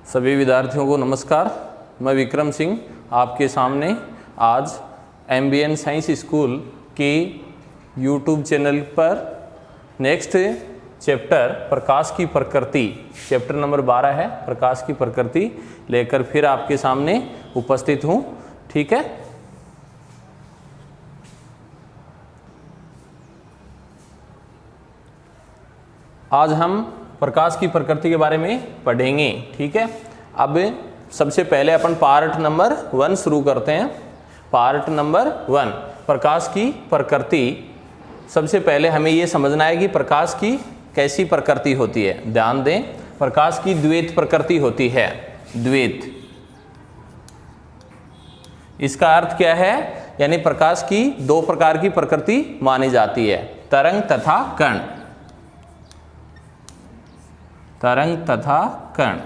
सभी विद्यार्थियों को नमस्कार। मैं विक्रम सिंह आपके सामने आज एमबीएन साइंस स्कूल की यूट्यूब चैनल पर नेक्स्ट चैप्टर प्रकाश की प्रकृति, चैप्टर नंबर 12 है प्रकाश की प्रकृति, लेकर फिर आपके सामने उपस्थित हूँ। ठीक है, आज हम प्रकाश की प्रकृति के बारे में पढ़ेंगे। ठीक है, अब सबसे पहले अपन पार्ट नंबर 1 शुरू करते हैं। पार्ट नंबर 1 प्रकाश की प्रकृति। सबसे पहले हमें ये समझना है कि प्रकाश की कैसी प्रकृति होती है। ध्यान दें, प्रकाश की द्वैत प्रकृति होती है। द्वैत, इसका अर्थ क्या है? यानी प्रकाश की दो प्रकार की प्रकृति मानी जाती है, तरंग तथा कण। तरंग तथा कण,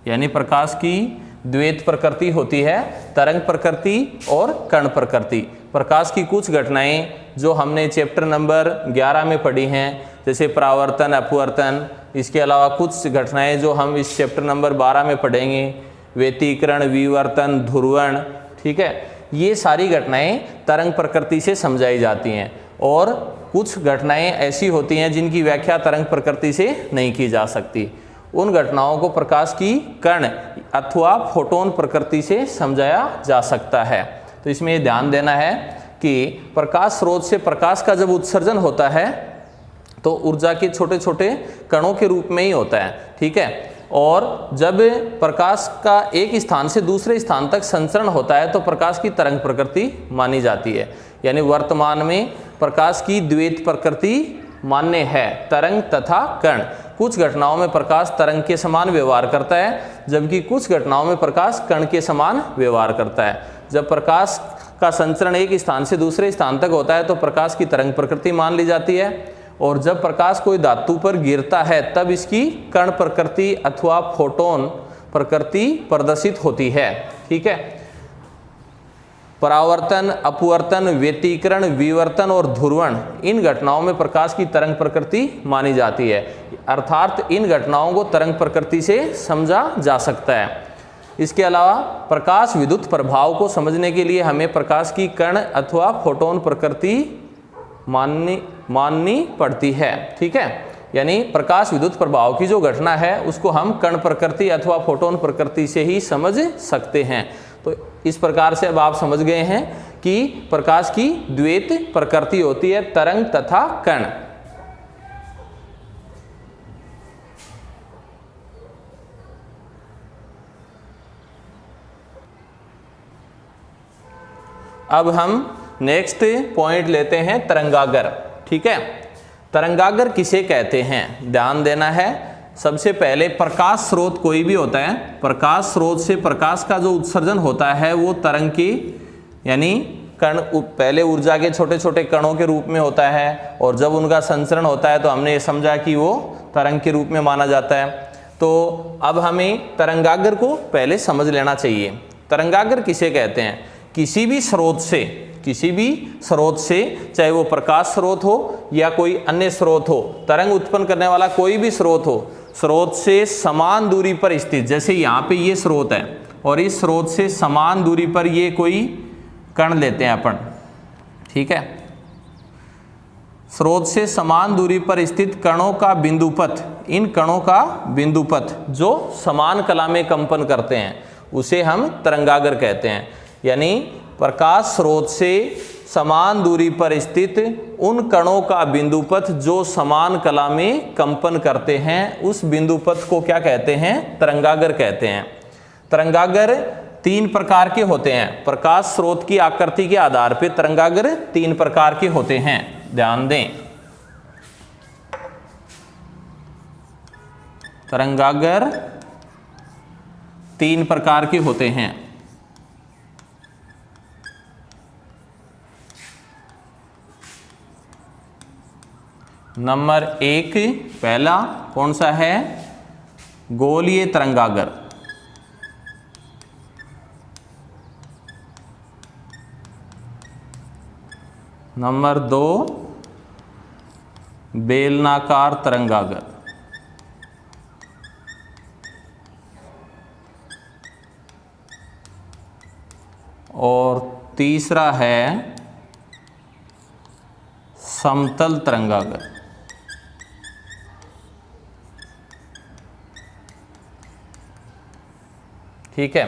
यानी प्रकाश की द्वैत प्रकृति होती है, तरंग प्रकृति और कण प्रकृति। प्रकाश की कुछ घटनाएं जो हमने चैप्टर नंबर 11 में पढ़ी हैं, जैसे परावर्तन, अपवर्तन, इसके अलावा कुछ घटनाएं जो हम इस चैप्टर नंबर 12 में पढ़ेंगे, व्यतिकरण, विवर्तन, ध्रुवण। ठीक है, ये सारी घटनाएं तरंग प्रकृति से समझाई जाती हैं और कुछ घटनाएं ऐसी होती हैं जिनकी व्याख्या तरंग प्रकृति से नहीं की जा सकती। उन घटनाओं को प्रकाश की कण अथवा फोटोन प्रकृति से समझाया जा सकता है। तो इसमें ये ध्यान देना है कि प्रकाश स्रोत से प्रकाश का जब उत्सर्जन होता है तो ऊर्जा के छोटे छोटे कणों के रूप में ही होता है। ठीक है, और जब प्रकाश का एक स्थान से दूसरे स्थान तक संचरण होता है तो प्रकाश की तरंग प्रकृति मानी जाती है। यानी वर्तमान में प्रकाश की द्वैत प्रकृति मान्य है, तरंग तथा कण। कुछ घटनाओं में प्रकाश तरंग के समान व्यवहार करता है, जबकि कुछ घटनाओं में प्रकाश कण के समान व्यवहार करता है। जब प्रकाश का संचरण एक स्थान से दूसरे स्थान तक होता है तो प्रकाश की तरंग प्रकृति मान ली जाती है, और जब प्रकाश कोई धातु पर गिरता है तब इसकी कण प्रकृति अथवा फोटोन प्रकृति प्रदर्शित होती है। ठीक है, परावर्तन, अपवर्तन, व्यतिकरण, विवर्तन और ध्रुवण, इन घटनाओं में प्रकाश की तरंग प्रकृति मानी जाती है। अर्थात इन घटनाओं को तरंग प्रकृति से समझा जा सकता है। इसके अलावा प्रकाश विद्युत प्रभाव को समझने के लिए हमें प्रकाश की कण अथवा फोटोन प्रकृति माननी पड़ती है। ठीक है, यानी प्रकाश विद्युत प्रभाव की जो घटना है उसको हम कण प्रकृति अथवा फोटोन प्रकृति से ही समझ सकते हैं। तो इस प्रकार से अब आप समझ गए हैं कि प्रकाश की द्वैत प्रकृति होती है, तरंग तथा कण। अब हम नेक्स्ट पॉइंट लेते हैं, तरंगागर। ठीक है, तरंगागर किसे कहते हैं? ध्यान देना है। सबसे पहले प्रकाश स्रोत कोई भी होता है, प्रकाश स्रोत से प्रकाश का जो उत्सर्जन होता है वो तरंग की, यानी कण पहले ऊर्जा के छोटे छोटे कणों के रूप में होता है, और जब उनका संचरण होता है तो हमने ये समझा कि वो तरंग के रूप में माना जाता है। तो अब हमें तरंगागर को पहले समझ लेना चाहिए। तरंगागर किसे कहते हैं? किसी भी स्रोत से, चाहे वो प्रकाश स्रोत हो या कोई अन्य स्रोत हो, तरंग उत्पन्न करने वाला कोई भी स्रोत हो, स्रोत से समान दूरी पर स्थित, जैसे यहाँ पे ये स्रोत है और इस स्रोत से समान दूरी पर ये कोई कण लेते हैं अपन। ठीक है, स्रोत से समान दूरी पर स्थित कणों का बिंदुपथ, इन कणों का बिंदुपथ जो समान कला में कंपन करते हैं उसे हम तरंगागर कहते हैं। यानी प्रकाश स्रोत से समान दूरी पर स्थित उन कणों का बिंदुपथ जो समान कला में कंपन करते हैं, उस बिंदुपथ को क्या कहते हैं? तरंगागर कहते हैं। तरंगागर 3 प्रकार के होते हैं। प्रकाश स्रोत की आकृति के आधार पर तरंगागर 3 प्रकार के होते हैं। ध्यान दें, तरंगागर 3 प्रकार के होते हैं। नंबर 1 पहला कौन सा है? गोलीय तरंगागर। नंबर 2 बेलनाकार तरंगागर। और तीसरा है समतल तरंगागर। ठीक है,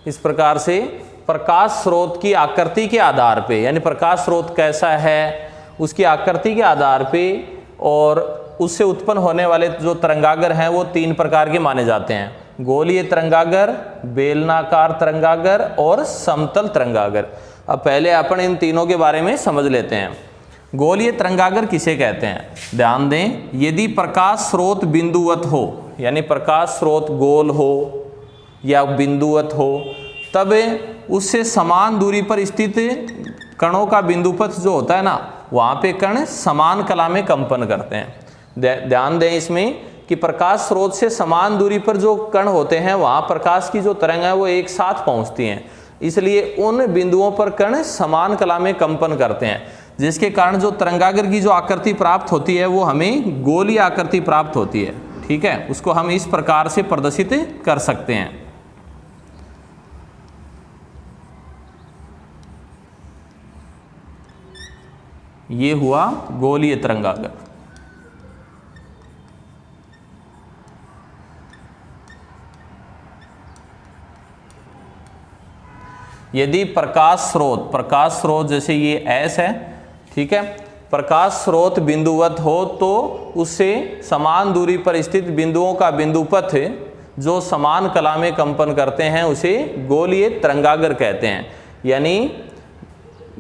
इस प्रकार से प्रकाश स्रोत की आकृति के आधार पे, यानी प्रकाश स्रोत कैसा है उसकी आकृति के आधार पे और उससे उत्पन्न होने वाले जो तरंगागर हैं वो 3 प्रकार के माने जाते हैं: गोलीय तरंगागर, बेलनाकार तरंगागर और समतल तरंगागर। अब पहले अपन इन तीनों के बारे में समझ लेते हैं। गोलीय तरंगागर किसे कहते हैं? ध्यान दें, यदि प्रकाश स्रोत बिंदुवत हो, यानी प्रकाश स्रोत गोल हो या बिंदुवत हो, तब उससे समान दूरी पर स्थित कणों का बिंदुपथ जो होता है ना, वहाँ पे कण समान कला में कंपन करते हैं। ध्यान दें इसमें कि प्रकाश स्रोत से समान दूरी पर जो कण होते हैं वहाँ प्रकाश की जो तरंग है वो एक साथ पहुँचती हैं, इसलिए उन बिंदुओं पर कण समान कला में कंपन करते हैं, जिसके कारण जो तरंगागर की जो आकृति प्राप्त होती है वो हमें गोलीय आकृति प्राप्त होती है। ठीक है, उसको हम इस प्रकार से प्रदर्शित कर सकते हैं। ये हुआ गोलीय तरंगागर। यदि प्रकाश स्रोत जैसे ये S है, ठीक है, प्रकाश स्रोत बिंदुवत हो तो उससे समान दूरी पर स्थित बिंदुओं का बिंदुपथ जो समान कला में कंपन करते हैं उसे गोलीय तरंगागर कहते हैं। यानी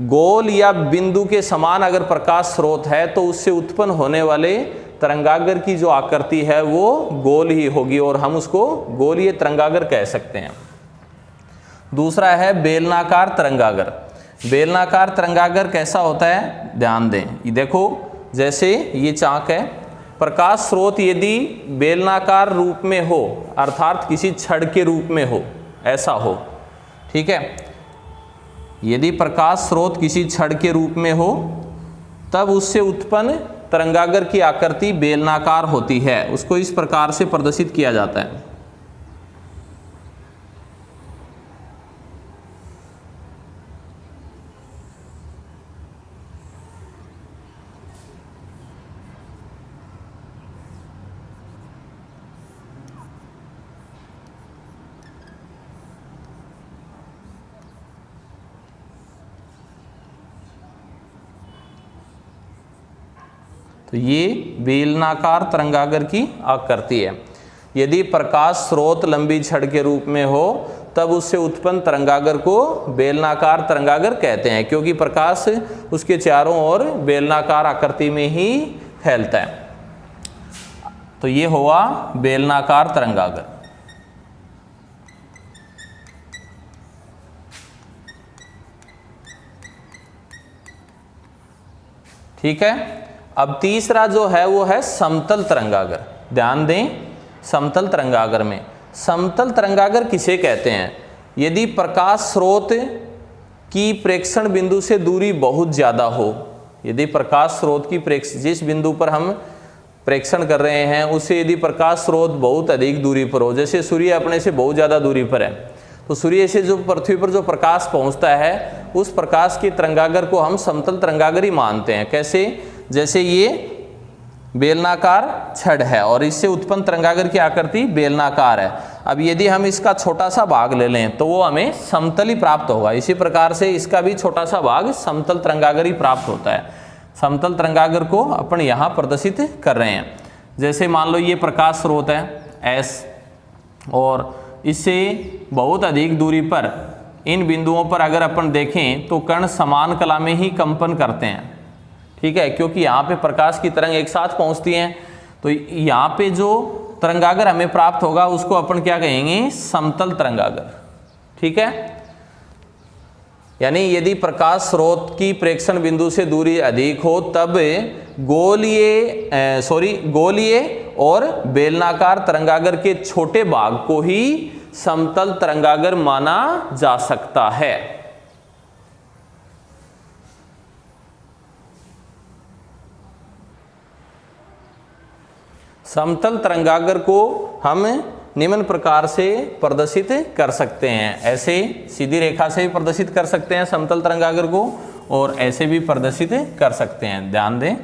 गोल या बिंदु के समान अगर प्रकाश स्रोत है तो उससे उत्पन्न होने वाले तरंगागर की जो आकृति है वो गोल ही होगी और हम उसको गोलीय तरंगागर कह सकते हैं। दूसरा है बेलनाकार तरंगागर। बेलनाकार तरंगागर कैसा होता है? ध्यान दें, ये देखो जैसे ये चाक है, प्रकाश स्रोत यदि बेलनाकार रूप में हो अर्थात किसी छड़ के रूप में हो, ऐसा हो, ठीक है, यदि प्रकाश स्रोत किसी छड़ के रूप में हो तब उससे उत्पन्न तरंगागर की आकृति बेलनाकार होती है। उसको इस प्रकार से प्रदर्शित किया जाता है। तो ये बेलनाकार तरंगागर की आकृति है। यदि प्रकाश स्रोत लंबी छड़ के रूप में हो तब उससे उत्पन्न तरंगागर को बेलनाकार तरंगागर कहते हैं, क्योंकि प्रकाश उसके चारों ओर बेलनाकार आकृति में ही फैलता है। तो ये हुआ बेलनाकार तरंगागर। ठीक है, अब तीसरा जो है वो है समतल तरंगागर। ध्यान दें, समतल तरंगागर में समतल तरंगागर किसे कहते हैं? यदि प्रकाश स्रोत की प्रेक्षण बिंदु से दूरी बहुत ज़्यादा हो, यदि प्रकाश स्रोत की जिस बिंदु पर हम प्रेक्षण कर रहे हैं उससे यदि प्रकाश स्रोत बहुत अधिक दूरी पर हो, जैसे सूर्य अपने से बहुत ज़्यादा दूरी पर है, तो सूर्य से जो पृथ्वी पर जो प्रकाश पहुंचता है उस प्रकाश के तरंगागर को हम समतल तरंगागर ही मानते हैं। कैसे? जैसे ये बेलनाकार छड़ है और इससे उत्पन्न तरंगागर की आकृति बेलनाकार है। अब यदि हम इसका छोटा सा भाग ले लें तो वो हमें समतल ही प्राप्त होगा। इसी प्रकार से इसका भी छोटा सा भाग समतल तरंगागर ही प्राप्त होता है। समतल तरंगागर को अपन यहाँ प्रदर्शित कर रहे हैं। जैसे मान लो ये प्रकाश स्रोत है S और इससे बहुत अधिक दूरी पर इन बिंदुओं पर अगर अपन देखें तो कण समान कला में ही कंपन करते हैं। ठीक है, क्योंकि यहाँ पे प्रकाश की तरंग एक साथ पहुँचती हैं, तो यहाँ पे जो तरंगागर हमें प्राप्त होगा उसको अपन क्या कहेंगे? समतल तरंगागर। ठीक है, यानी यदि प्रकाश स्रोत की प्रेक्षण बिंदु से दूरी अधिक हो तब गोलीय और बेलनाकार तरंगागर के छोटे भाग को ही समतल तरंगागर माना जा सकता है। समतल तरंगागर को हम निम्न प्रकार से प्रदर्शित कर सकते हैं। ऐसे सीधी रेखा से भी प्रदर्शित कर सकते हैं समतल तरंगागर को, और ऐसे भी प्रदर्शित कर सकते हैं। ध्यान दें,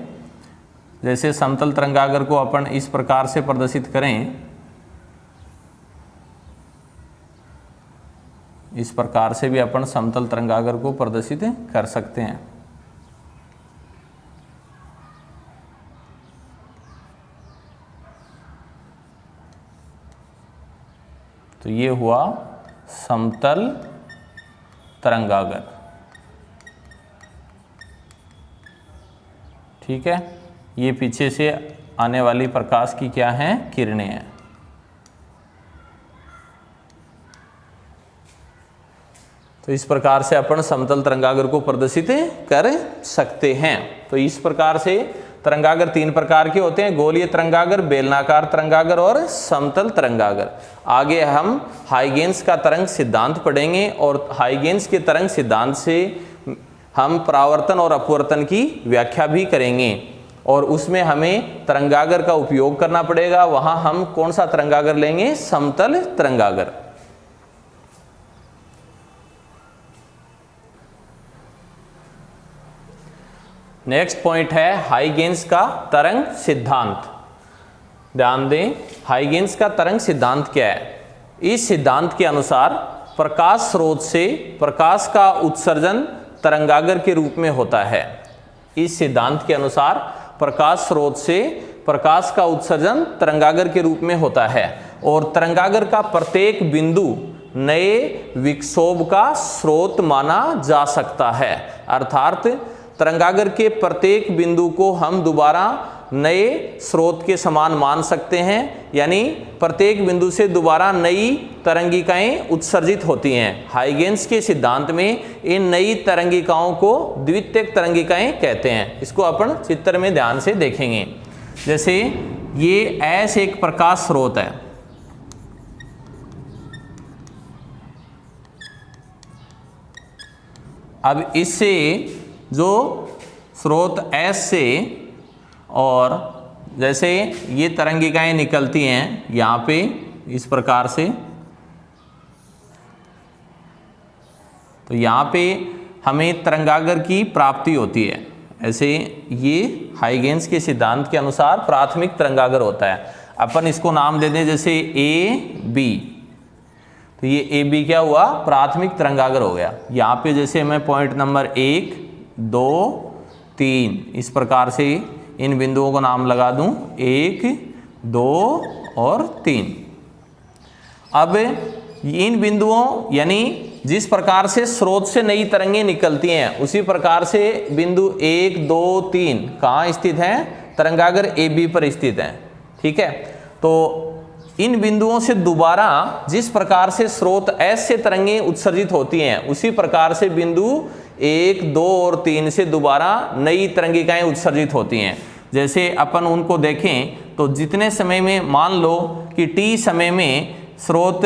जैसे समतल तरंगागर को अपन इस प्रकार से प्रदर्शित करें, इस प्रकार से भी अपन समतल तरंगागर को प्रदर्शित कर सकते हैं। तो ये हुआ समतल तरंगागर। ठीक है, ये पीछे से आने वाली प्रकाश की क्या हैं, किरणें हैं। तो इस प्रकार से अपन समतल तरंगागर को प्रदर्शित कर सकते हैं। तो इस प्रकार से तरंगागर 3 प्रकार के होते हैं, गोलीय तरंगागर, बेलनाकार तरंगागर और समतल तरंगागर। आगे हम हाइगेन्स का तरंग सिद्धांत पढ़ेंगे, और हाइगेन्स के तरंग सिद्धांत से हम परावर्तन और अपवर्तन की व्याख्या भी करेंगे, और उसमें हमें तरंगागर का उपयोग करना पड़ेगा। वहां हम कौन सा तरंगागर लेंगे, समतल तरंगागर। नेक्स्ट पॉइंट है हाइगेन्स का तरंग सिद्धांत। ध्यान दें, हाइगेन्स का तरंग सिद्धांत क्या है। इस सिद्धांत के अनुसार प्रकाश स्रोत से प्रकाश का उत्सर्जन तरंगागर के रूप में होता है। इस सिद्धांत के अनुसार प्रकाश स्रोत से प्रकाश का उत्सर्जन तरंगागर के रूप में होता है, और तरंगागर का प्रत्येक बिंदु नए विक्षोभ का स्रोत माना जा सकता है। अर्थात तरंगागर के प्रत्येक बिंदु को हम दोबारा नए स्रोत के समान मान सकते हैं, यानी प्रत्येक बिंदु से दोबारा नई तरंगिकाएं उत्सर्जित होती हैं। हाइगेन्स के सिद्धांत में इन नई तरंगिकाओं को द्वितीयक तरंगिकाएं कहते हैं। इसको अपन चित्र में ध्यान से देखेंगे। जैसे ये ऐसे एक प्रकाश स्रोत है, अब इससे जो स्रोत S से, और जैसे ये तरंगिकाएं निकलती हैं यहाँ पे इस प्रकार से, तो यहाँ पे हमें तरंगागर की प्राप्ति होती है। ऐसे ये हाइगेन्स के सिद्धांत के अनुसार प्राथमिक तरंगागर होता है। अपन इसको नाम दे दें जैसे A B, तो ये AB क्या हुआ, प्राथमिक तरंगागर हो गया। यहाँ पे जैसे मैं पॉइंट नंबर 1 2 3 इस प्रकार से इन बिंदुओं को नाम लगा दूं, 1 2 और 3। अब इन बिंदुओं, यानी जिस प्रकार से स्रोत से नई तरंगें निकलती हैं, उसी प्रकार से बिंदु 1 2 3 कहाँ स्थित हैं, तरंगागर AB पर स्थित हैं। ठीक है, तो इन बिंदुओं से दोबारा जिस प्रकार से स्रोत S से तरंगें उत्सर्जित होती हैं, उसी प्रकार से बिंदु 1 2 और 3 से दोबारा नई तरंगिकाएं उत्सर्जित होती हैं। जैसे अपन उनको देखें तो जितने समय में, मान लो कि T समय में स्रोत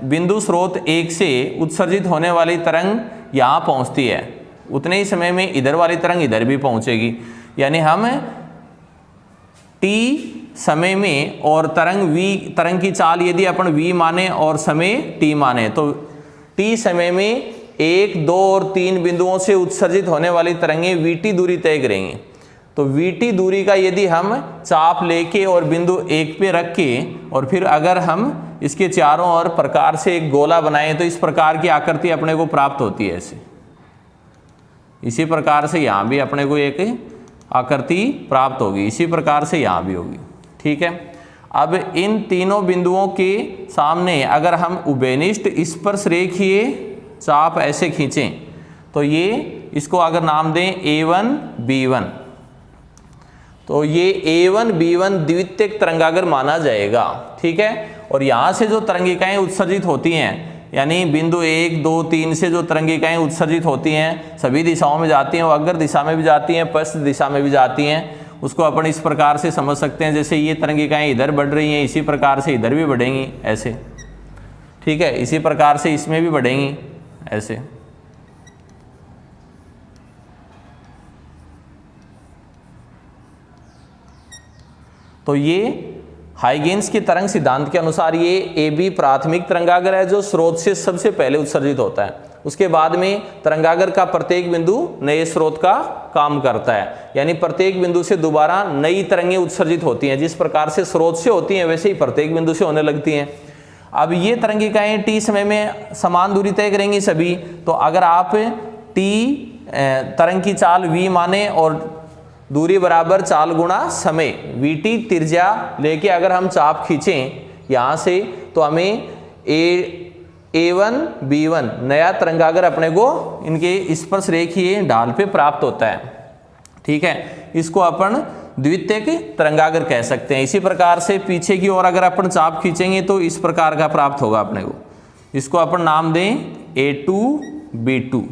बिंदु स्रोत 1 से उत्सर्जित होने वाली तरंग यहाँ पहुँचती है, उतने ही समय में इधर वाली तरंग इधर भी पहुँचेगी। यानी हम T समय में और तरंग की चाल यदि अपन V माने और समय T माने, तो T समय में 1 2 और 3 बिंदुओं से उत्सर्जित होने वाली तरंगें VT दूरी तय करेंगी। तो VT दूरी का यदि हम चाप लेके और बिंदु 1 पे रख के, और फिर अगर हम इसके चारों ओर प्रकार से एक गोला बनाएं, तो इस प्रकार की आकृति अपने को प्राप्त होती है। ऐसे इसी प्रकार से यहाँ भी अपने को एक आकृति प्राप्त होगी, इसी प्रकार से यहाँ भी होगी। ठीक है, अब इन तीनों बिंदुओं के सामने अगर हम उभयनिष्ठ स्पर्श रेखीय चाप ऐसे खींचें, तो ये इसको अगर नाम दें A1 B1, तो ये A1 B1 द्वितीयक तरंगागर माना जाएगा। ठीक है, और यहाँ से जो तरंगिकाएं उत्सर्जित होती हैं, यानी बिंदु 1 2 3 से जो तरंगिकाएं उत्सर्जित होती हैं, सभी दिशाओं में जाती हैं, वो अग्र दिशा में भी जाती हैं, पश्चिम दिशा में भी जाती हैं। उसको अपन इस प्रकार से समझ सकते हैं, जैसे ये तरंगिकाएं इधर बढ़ रही हैं, इसी प्रकार से इधर भी बढ़ेंगी ऐसे। ठीक है, इसी प्रकार से इसमें भी बढ़ेंगी ऐसे। तो ये हाइगेन्स के तरंग सिद्धांत के अनुसार ये ए बी प्राथमिक तरंगागर है जो स्रोत से सबसे पहले उत्सर्जित होता है। उसके बाद में तरंगागर का प्रत्येक बिंदु नए स्रोत का काम करता है, यानी प्रत्येक बिंदु से दोबारा नई तरंगें उत्सर्जित होती हैं। जिस प्रकार से स्रोत से होती हैं वैसे ही प्रत्येक बिंदु से होने लगती हैं। अब ये तरंगिकाएं टी समय में समान दूरी तय करेंगी सभी। तो अगर आप टी तरंग की चाल v माने और दूरी बराबर चाल गुणा समय vt त्रिज्या लेके अगर हम चाप खींचें यहाँ से, तो हमें A1 B1 नया तरंगागर अपने को इनके स्पर्श रेखीय ढाल पे प्राप्त होता है। ठीक है, इसको अपन द्वितीयक तरंगागर कह सकते हैं। इसी प्रकार से पीछे की ओर अगर अपन चाप खींचेंगे तो इस प्रकार का प्राप्त होगा अपने को। इसको अपन नाम दें A2 B2।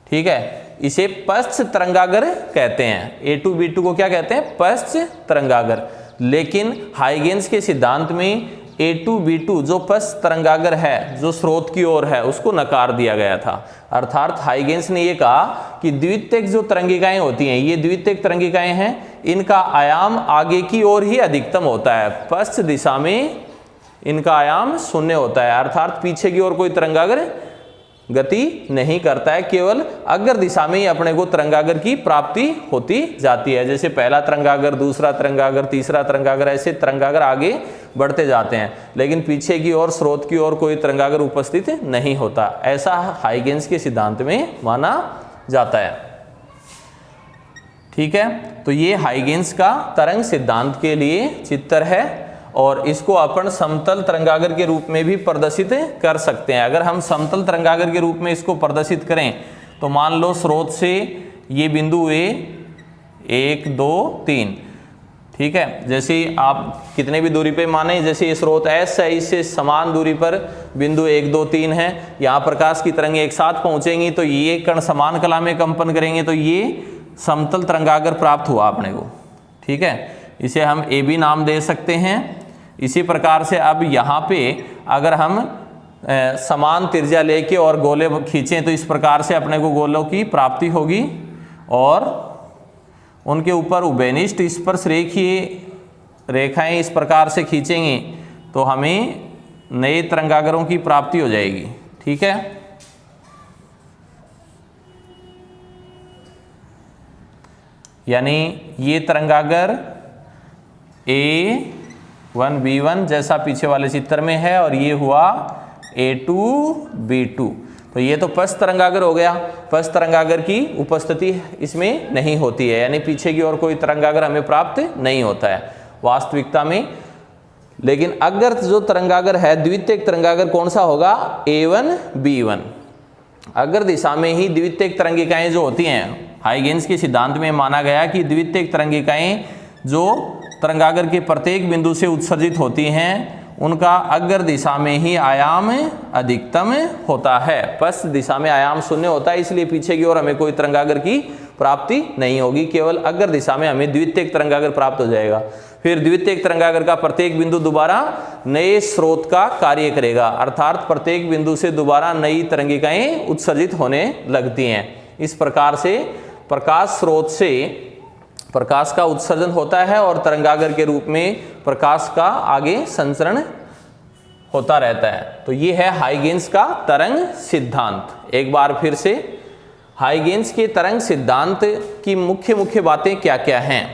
ठीक है, इसे पश्च तरंगागर कहते हैं। A2 B2 को क्या कहते हैं? पश्च तरंगागर। लेकिन हाइगेन्स के सिद्धांत में A2 B2 जो पश्च तरंगागर है, जो स्रोत की ओर है, उसको नकार दिया गया था। अर्थात हाइगेन्स ने ये कहा कि द्वितीयक जो तरंगिकाएं होती हैं, ये द्वितीयक तरंगिकाएं हैं, इनका आयाम आगे की ओर ही अधिकतम होता है। पश्च दिशा में इनका आयाम शून्य होता है, अर्थात पीछे की ओर कोई तरंगागर गति नहीं करता है। केवल अग्र दिशा में ही अपने को तरंगागर की प्राप्ति होती जाती है। जैसे पहला तरंगागर, दूसरा तरंगागर, तीसरा तरंगागर, ऐसे तरंगागर आगे बढ़ते जाते हैं, लेकिन पीछे की ओर स्रोत की ओर कोई तरंगागर उपस्थित नहीं होता। ऐसा हाइगेन्स के सिद्धांत में माना जाता है। ठीक है, तो ये हाइगेन्स का तरंग सिद्धांत के लिए चित्र है और इसको अपन समतल तरंगागर के रूप में भी प्रदर्शित कर सकते हैं। अगर हम समतल तरंगागर के रूप में इसको प्रदर्शित करें तो मान लो स्रोत से ये बिंदु ए 1 2 3, ठीक है, जैसे आप कितने भी दूरी पे माने, जैसे ये स्रोत S है, इससे समान दूरी पर बिंदु 1 2 3 है। यहाँ प्रकाश की तरंगें एक साथ पहुंचेंगी तो ये कण समान कला में कंपन करेंगे, तो ये समतल तरंगागर प्राप्त हुआ अपने को। ठीक है, इसे हम ए बी नाम दे सकते हैं। इसी प्रकार से अब यहाँ पे अगर हम समान त्रिज्या लेके और गोले खींचें तो इस प्रकार से अपने को गोलों की प्राप्ति होगी और उनके ऊपर उभयनिष्ठ स्पर्श रेखीय रेखाएं इस प्रकार से खींचेंगे तो हमें नए तरंगागरों की प्राप्ति हो जाएगी। ठीक है, यानी ये तरंगागर A1 B1 जैसा पीछे वाले चित्र में है और ये हुआ A2 B2। तो ये तो पश्च तरंगागर हो गया। पश्च तरंगागर की उपस्थिति इसमें नहीं होती है, यानी पीछे की ओर कोई तरंगागर हमें प्राप्त नहीं होता है वास्तविकता में। लेकिन अगर जो तरंगागर है द्वितीयक तरंगागर कौन सा होगा? A1 B1। अगर दिशा में ही द्वितीयक तरंगिकाएं जो होती हैं, हाइगेन्स के सिद्धांत में माना गया कि द्वितीयक तरंगिकाएं जो तरंगागर के प्रत्येक बिंदु से उत्सर्जित होती हैं उनका अग्र दिशा में ही आयाम अधिकतम होता है। पश्च दिशा में आयाम शून्य होता है, इसलिए पीछे की ओर हमें कोई तरंगागर की प्राप्ति नहीं होगी, केवल अग्र दिशा में हमें द्वितीयक तरंगागर प्राप्त हो जाएगा। फिर द्वितीयक तरंगागर का प्रत्येक बिंदु दोबारा नए स्रोत का कार्य करेगा, अर्थात प्रत्येक बिंदु से दोबारा नई तरंगिकाएं उत्सर्जित होने लगती हैं। इस प्रकार से प्रकाश स्रोत से प्रकाश का उत्सर्जन होता है और तरंगागर के रूप में प्रकाश का आगे संचरण होता रहता है। तो ये है हाइगेन्स का तरंग सिद्धांत। एक बार फिर से हाइगेन्स के तरंग सिद्धांत की मुख्य बातें क्या क्या हैं।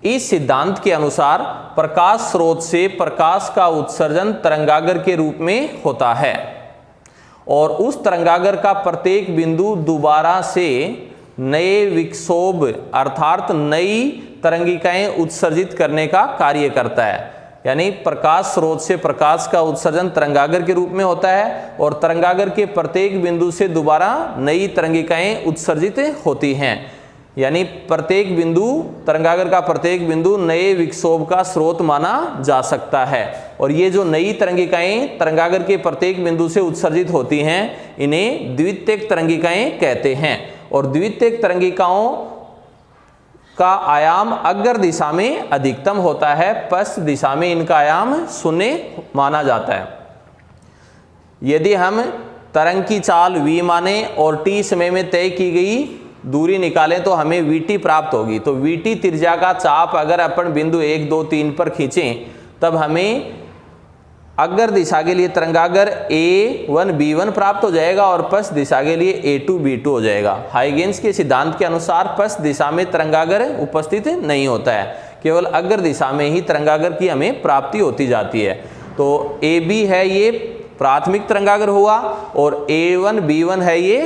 इस सिद्धांत के अनुसार प्रकाश स्रोत से प्रकाश का उत्सर्जन तरंगागर के रूप में होता है और उस तरंगागर का प्रत्येक बिंदु दोबारा से नए विक्षोभ अर्थात नई तरंगिकाएं उत्सर्जित करने का कार्य करता है। यानी प्रकाश स्रोत से प्रकाश का उत्सर्जन तरंगागर के रूप में होता है और तरंगागर के प्रत्येक बिंदु से दोबारा नई तरंगिकाएं उत्सर्जित होती हैं। यानी प्रत्येक बिंदु तरंगागर का प्रत्येक बिंदु नए विक्षोभ का स्रोत माना जा सकता है। और ये जो नई तरंगिकाएं तरंगागर के प्रत्येक बिंदु से उत्सर्जित होती हैं इन्हें द्वितीयक तरंगिकाएं कहते हैं। और द्वितीयक तरंगिकाओं का आयाम अग्र दिशा में अधिकतम होता है, पश्च दिशा में इनका आयाम शून्य माना जाता है। यदि हम तरंग की चाल v माने और t समय में तय की गई दूरी निकालें तो हमें VT प्राप्त होगी। तो VT त्रिज्या का चाप अगर अपन बिंदु 1, 2, 3 पर खींचें तब हमें अग्र दिशा के लिए तरंगागर A1 B1 प्राप्त हो जाएगा और पश्च दिशा के लिए A2 B2 हो जाएगा। हाइगेन्स के सिद्धांत के अनुसार पश्च दिशा में तरंगागर उपस्थित नहीं होता है, केवल अग्र दिशा में ही तरंगागर की हमें प्राप्ति होती जाती है। तो AB है ये प्राथमिक तरंगागर हुआ और A1 B1 है ये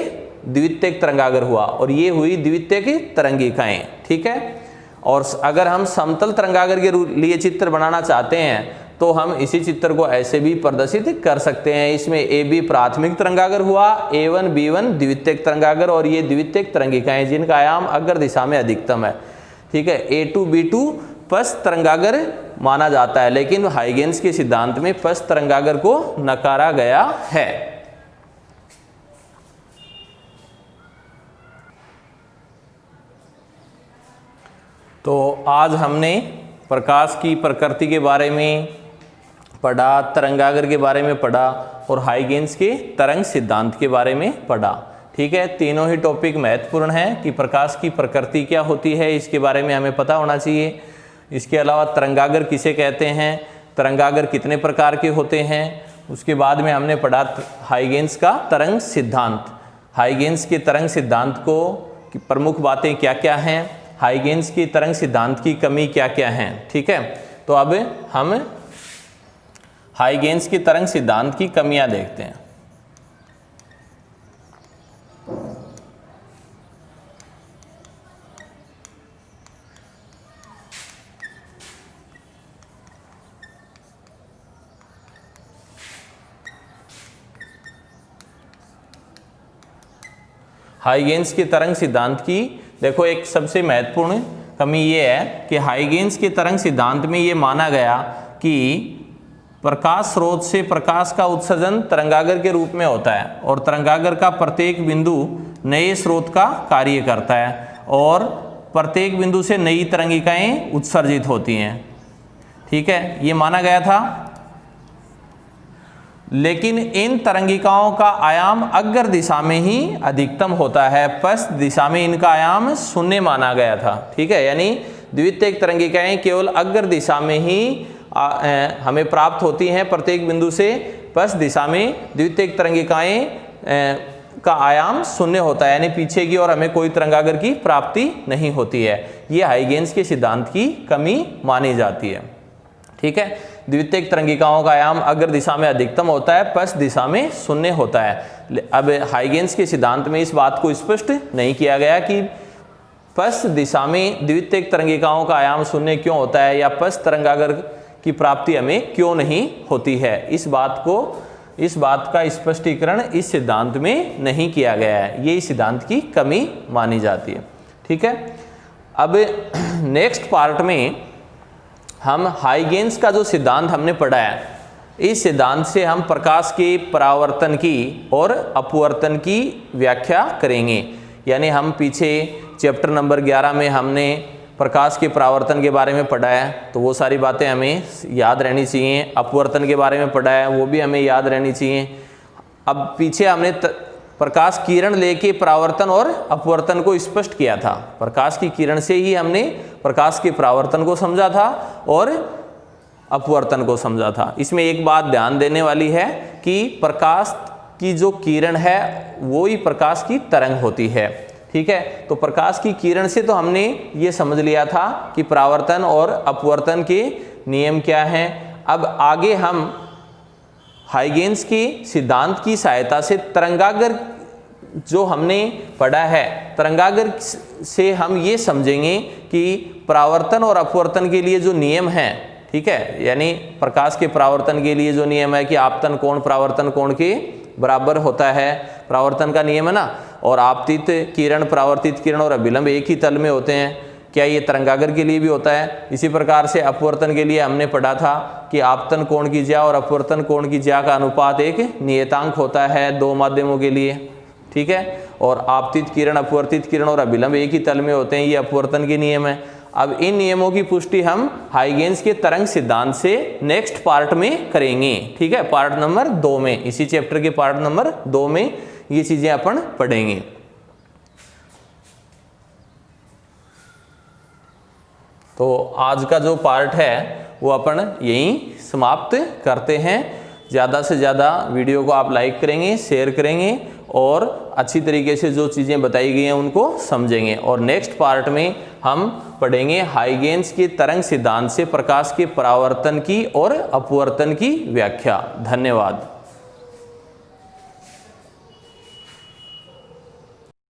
द्वितीयक तरंगागर हुआ और ये हुई द्वितीयक तरंगिकाएं। ठीक है, और अगर हम समतल तरंगागर के लिए चित्र बनाना चाहते हैं तो हम इसी चित्र को ऐसे भी प्रदर्शित कर सकते हैं। इसमें AB प्राथमिक तरंगागर हुआ, A1 B1 द्वितीयक तरंगागर और ये द्वितीयक तरंगिकाएं जिनका आयाम अग्र दिशा में अधिकतम है। ठीक है, A2 B2 पश्च तरंगागर माना जाता है, लेकिन हाइगेन्स के सिद्धांत में पश्च तरंगागर को नकारा गया है। तो आज हमने प्रकाश की प्रकृति के बारे में पढ़ा, तरंगागर के बारे में पढ़ा और हाइगेन्स के तरंग सिद्धांत के बारे में पढ़ा। ठीक है, तीनों ही टॉपिक महत्वपूर्ण हैं कि प्रकाश की प्रकृति क्या होती है इसके बारे में हमें पता होना चाहिए। इसके अलावा तरंगागर किसे कहते हैं, तरंगागर कितने प्रकार के होते हैं, उसके बाद में हमने पढ़ा हाइगेन्स का तरंग सिद्धांत। हाइगेन्स के तरंग सिद्धांत को प्रमुख बातें क्या क्या हैं, हाइगेन्स की तरंग सिद्धांत की कमी क्या क्या हैं। ठीक है, तो अब हम हाइगेन्स की तरंग सिद्धांत की कमियां देखते हैं। हाइगेन्स के तरंग सिद्धांत की देखो एक सबसे महत्वपूर्ण कमी ये है कि हाइगेन्स के तरंग सिद्धांत में ये माना गया कि प्रकाश स्रोत से प्रकाश का उत्सर्जन तरंगागर के रूप में होता है और तरंगागर का प्रत्येक बिंदु नए स्रोत का कार्य करता है और प्रत्येक बिंदु से नई तरंगिकाएं उत्सर्जित होती हैं। ठीक है, ये माना गया था, लेकिन इन तरंगिकाओं का आयाम अग्र दिशा में ही अधिकतम होता है, पश्च दिशा में इनका आयाम शून्य माना गया था। ठीक है, यानी द्वितीयक तरंगिकाएं केवल अग्र दिशा में ही हमें प्राप्त होती हैं प्रत्येक बिंदु से, पश्च दिशा में द्वितीयक तरंगिकाएं का आयाम शून्य होता है, यानी पीछे की ओर हमें कोई तरंगागर की प्राप्ति नहीं होती है। ये हाइगेन्स के सिद्धांत की कमी मानी जाती है। ठीक है, द्वितीयक तरंगिकाओं का आयाम अग्र दिशा में अधिकतम होता है, पश्च दिशा में शून्य होता है। अब हाइगेन्स के सिद्धांत में इस बात को स्पष्ट नहीं किया गया कि पश्च दिशा में द्वितीयक तरंगिकाओं का आयाम शून्य क्यों होता है या पश्च तरंगागर की प्राप्ति हमें क्यों नहीं होती है। इस बात का स्पष्टीकरण इस सिद्धांत में नहीं किया गया है, ये इस सिद्धांत की कमी मानी जाती है। ठीक है, अब नेक्स्ट पार्ट में हम हाइगेन्स का जो सिद्धांत हमने पढ़ा है, इस सिद्धांत से हम प्रकाश के परावर्तन की और अपवर्तन की व्याख्या करेंगे। यानी हम पीछे चैप्टर नंबर 11 में हमने प्रकाश के परावर्तन के बारे में पढ़ा है, तो वो सारी बातें हमें याद रहनी चाहिए। अपवर्तन के बारे में पढ़ा है, वो भी हमें याद रहनी चाहिए। अब पीछे हमने प्रकाश किरण लेके परावर्तन और अपवर्तन को स्पष्ट किया था। प्रकाश की किरण से ही हमने प्रकाश के परावर्तन को समझा था और अपवर्तन को समझा था। इसमें एक बात ध्यान देने वाली है कि प्रकाश की जो किरण है वो ही प्रकाश की तरंग होती है। ठीक है, तो प्रकाश की किरण से तो हमने ये समझ लिया था कि परावर्तन और अपवर्तन के नियम क्या हैं। अब आगे हम हाइगेन्स के सिद्धांत की सहायता से तरंगागर जो हमने पढ़ा है, तरंगागर से हम ये समझेंगे कि परावर्तन और अपवर्तन के लिए जो नियम हैं, ठीक है, यानी प्रकाश के परावर्तन के लिए जो नियम है कि आपतन कोण परावर्तन कोण के बराबर होता है, परावर्तन का नियम है ना, और आपतित किरण परावर्तित किरण और अभिलंब एक ही तल में होते हैं, क्या ये तरंगागर के लिए भी होता है। इसी प्रकार से अपवर्तन के लिए हमने पढ़ा था कि आपतन कोण की ज्या और अपवर्तन कोण की ज्या का अनुपात एक नियतांक होता है दो माध्यमों के लिए। ठीक है, और आपतित किरण अपवर्तित किरण और अभिलंब एक ही तल में होते हैं, ये अपवर्तन के नियम है। अब इन नियमों की पुष्टि हम हाइगेन्स के तरंग सिद्धांत से नेक्स्ट पार्ट में करेंगे। ठीक है, पार्ट नंबर 2 में, इसी चैप्टर के पार्ट नंबर 2 में ये चीजें अपन पढ़ेंगे। तो आज का जो पार्ट है वो अपन यहीं समाप्त करते हैं। ज़्यादा से ज़्यादा वीडियो को आप लाइक करेंगे, शेयर करेंगे और अच्छी तरीके से जो चीज़ें बताई गई हैं उनको समझेंगे। और नेक्स्ट पार्ट में हम पढ़ेंगे हाइगेन्स के तरंग सिद्धांत से प्रकाश के परावर्तन की और अपवर्तन की व्याख्या। धन्यवाद।